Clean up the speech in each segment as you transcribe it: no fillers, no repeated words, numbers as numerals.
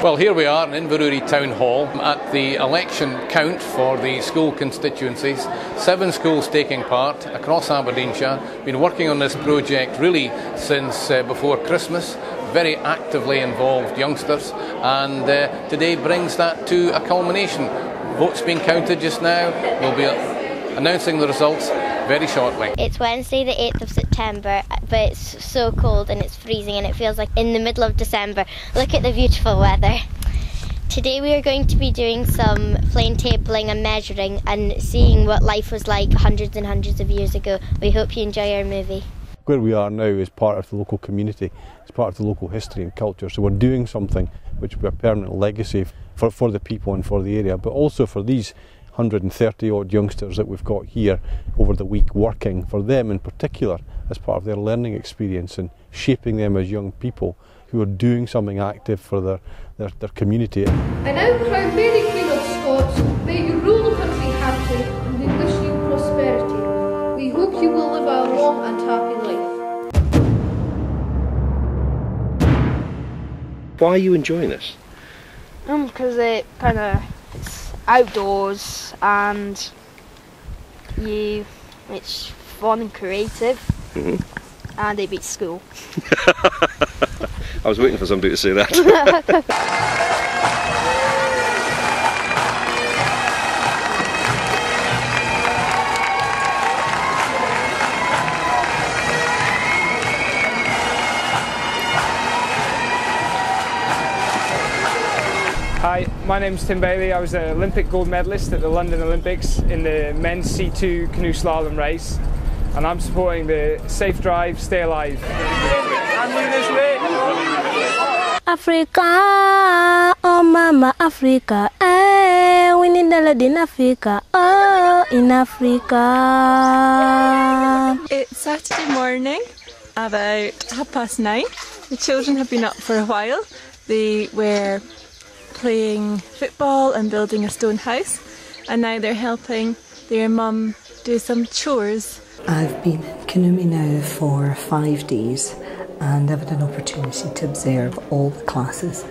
Well, here we are in Inverurie Town Hall at the election count for the school constituencies. 7 schools taking part across Aberdeenshire. Been working on this project really since before Christmas. Very actively involved youngsters, and today brings that to a culmination. Votes being counted just now. We'll be announcing the results very shortly. It's Wednesday the 8th of September, but it's so cold and it's freezing and it feels like in the middle of December. Look at the beautiful weather. Today we are going to be doing some flame tabling and measuring and seeing what life was like hundreds and hundreds of years ago. We hope you enjoy our movie. Where we are now is part of the local community, it's part of the local history and culture, so we're doing something which will be a permanent legacy for the people and for the area, but also for these 130 odd youngsters that we've got here over the week, working for them in particular as part of their learning experience and shaping them as young people who are doing something active for their community. I now crown Mary Queen of Scots. May you rule the country happily, and we wish you prosperity. We hope you will live a long and happy life. Why are you enjoying this? Because it's outdoors and it's fun and creative, and it beats school. I was waiting for somebody to say that. Hi, my name's Tim Bailey. I was an Olympic gold medalist at the London Olympics in the men's C2 canoe slalom race, and I'm supporting the Safe Drive, Stay Alive. And look this way. Africa, oh mama Africa, we need a lot in Africa, oh in Africa. It's Saturday morning, about 9:30. The children have been up for a while. They were playing football and building a stone house, and now they're helping their mum do some chores. I've been in Kanumi now for 5 days, and I've had an opportunity to observe all the classes.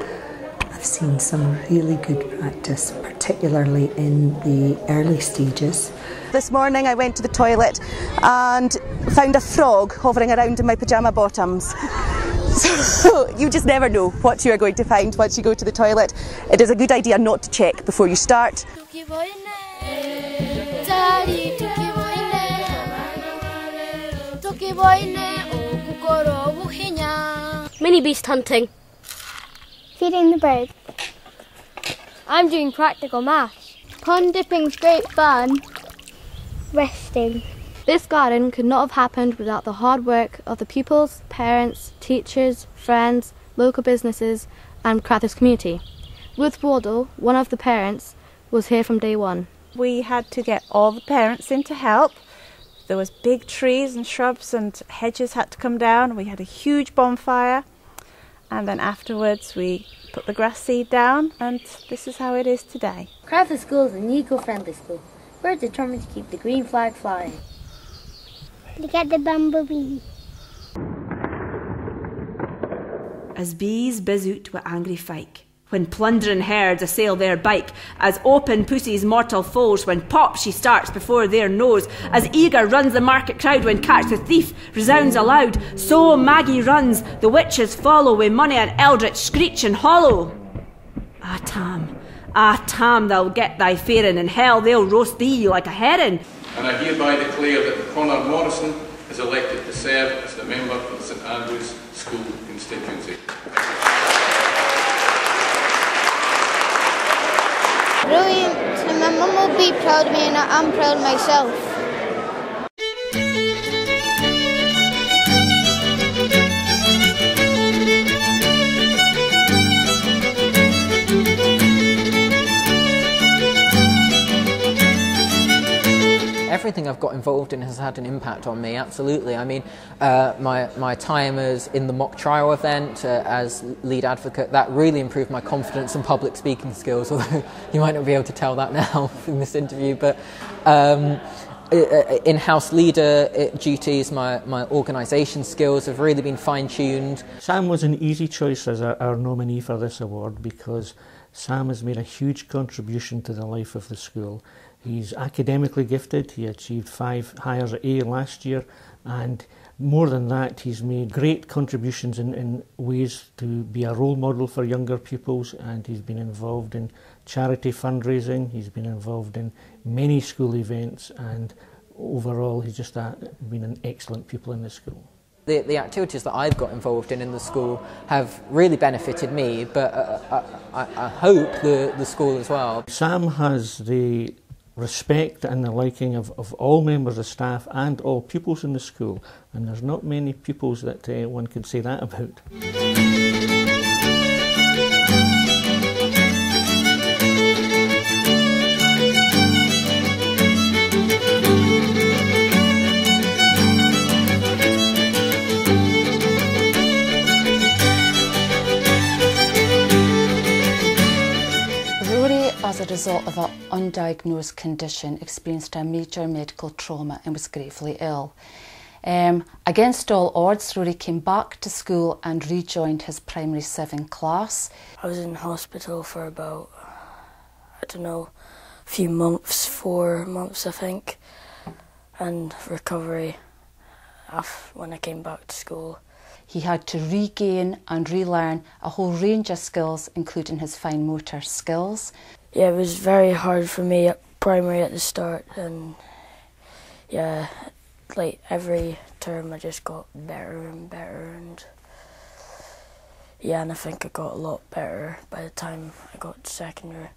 I've seen some really good practice, particularly in the early stages. This morning I went to the toilet and found a frog hovering around in my pyjama bottoms. So you just never know what you are going to find once you go to the toilet. It is a good idea not to check before you start. Mini beast hunting. Feeding the bird. I'm doing practical maths. Pond dipping's great fun. Resting. This garden could not have happened without the hard work of the pupils, parents, teachers, friends, local businesses and Crathis community. Ruth Wardle, one of the parents, was here from day one. We had to get all the parents in to help. There was big trees and shrubs and hedges had to come down. We had a huge bonfire, and then afterwards we put the grass seed down, and this is how it is today. Crathis School is an eco-friendly school. We're determined to keep the green flag flying. Look at the bumblebee. As bees buzz out wi' angry fyke, when plundering herds assail their bike, as open pussy's mortal foes, when pop she starts before their nose, as eager runs the market crowd when catch the thief resounds aloud, so Maggie runs, the witches follow, wi' money and eldritch screeching hollow. Ah Tam, thou'll get thy faring, in hell they'll roast thee like a herring. And I hereby declare that Conor Morrison is elected to serve as the member for the St Andrews School constituency. Brilliant, and my mum will be proud of me and I'm proud of myself. Everything I've got involved in has had an impact on me, absolutely. I mean, my time in the mock trial event as lead advocate, that really improved my confidence and public speaking skills, although you might not be able to tell that now in this interview. But in-house leader duties, my organisation skills have really been fine-tuned. Sam was an easy choice as our nominee for this award because Sam has made a huge contribution to the life of the school. He's academically gifted. He achieved 5 Hires A last year, and more than that, he's made great contributions in ways to be a role model for younger pupils, and he's been involved in charity fundraising, he's been involved in many school events, and overall he's just been an excellent pupil in the school. The activities that I've got involved in the school have really benefited me, but I hope the school as well. Sam has the respect and the liking of all members of staff and all pupils in the school, and there's not many pupils that one could say that about. As a result of an undiagnosed condition, experienced a major medical trauma and was gravely ill. Against all odds, Rory came back to school and rejoined his primary 7 class. I was in hospital for about, I don't know, a few months, 4 months I think, and recovery when I came back to school. He had to regain and relearn a whole range of skills, including his fine motor skills. Yeah, it was very hard for me at primary at the start, and yeah, like every term I just got better and better, and yeah, and I think I got a lot better by the time I got to secondary.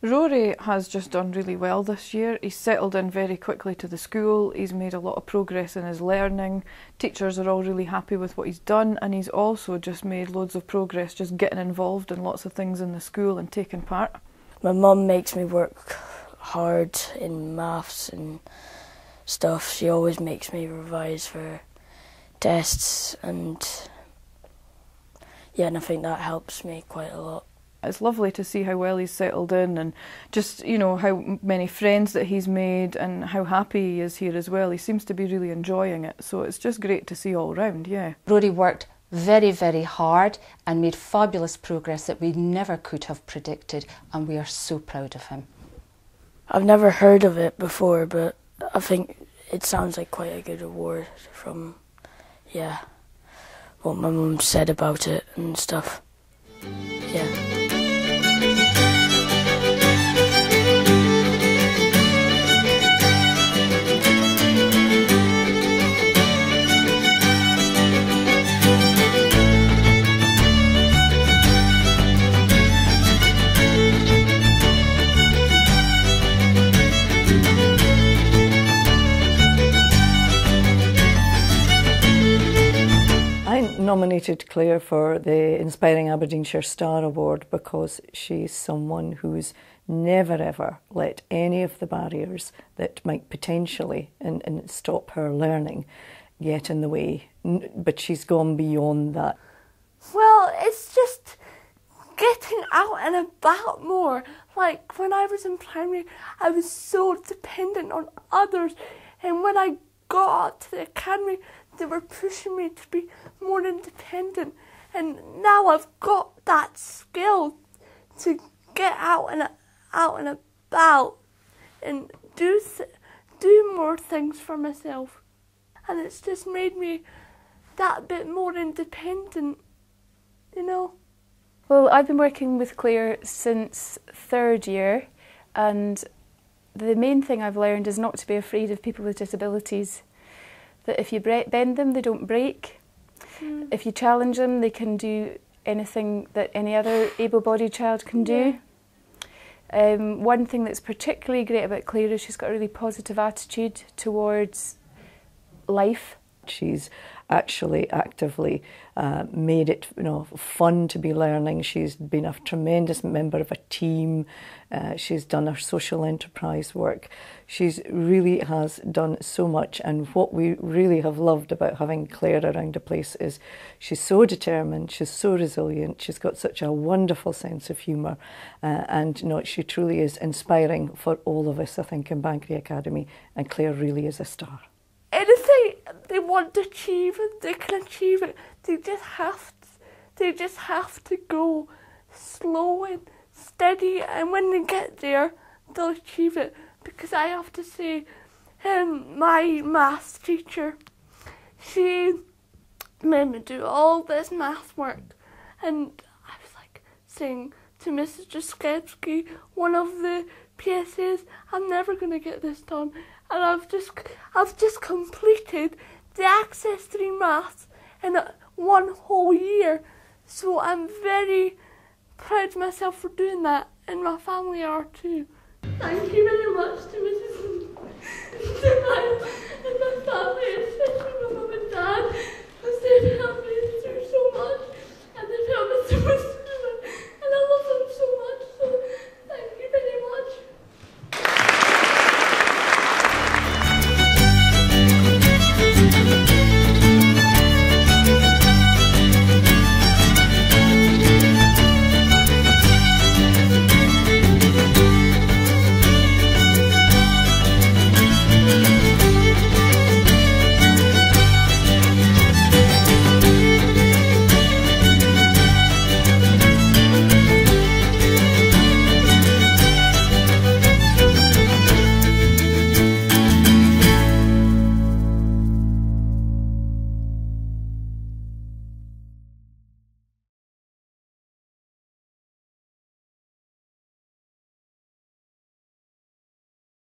Rory has just done really well this year. He's settled in very quickly to the school, he's made a lot of progress in his learning, teachers are all really happy with what he's done, and he's also just made loads of progress just getting involved in lots of things in the school and taking part. My mum makes me work hard in maths and stuff. She always makes me revise for tests, and yeah, and I think that helps me quite a lot. It's lovely to see how well he's settled in, and just, you know, how many friends that he's made and how happy he is here as well. He seems to be really enjoying it, so it's just great to see all round, yeah. Rory worked very, very hard and made fabulous progress that we never could have predicted, and we are so proud of him. I've never heard of it before, but I think it sounds like quite a good award from, yeah, what my mum said about it and stuff. Yeah. Nominated Claire for the Inspiring Aberdeenshire Star Award because she's someone who's never ever let any of the barriers that might potentially and stop her learning get in the way, but she's gone beyond that. Well, it's just getting out and about more. Like when I was in primary, I was so dependent on others, and when I got up to the academy, they were pushing me to be more independent, and now I've got that skill to get out and about and do more things for myself, and it's just made me that bit more independent, you know. Well, I've been working with Claire since 3rd year, and the main thing I've learned is not to be afraid of people with disabilities. That if you bend them, they don't break. If you challenge them, they can do anything that any other able-bodied child can do. One thing that's particularly great about Claire is she's got a really positive attitude towards life. She's actually actively made it, fun to be learning. She's been a tremendous member of a team. She's done her social enterprise work. She's really has done so much, and what we really have loved about having Claire around the place is she's so determined, she's so resilient, she's got such a wonderful sense of humour, and she truly is inspiring for all of us, I think, in Banbury Academy, and Claire really is a star. Anything they want to achieve, they can achieve it. They just have to go slow and steady, and when they get there, they'll achieve it. Because I have to say, my maths teacher, she made me do all this math work, and I was like saying to Mrs. Jaskewski, one of the PSAs, I'm never going to get this done. And I've just completed the Access 3 maths in one whole year. So I'm very proud of myself for doing that, and my family are too. Thank you very much to Mrs. and my family, especially my mum and dad, because they've helped me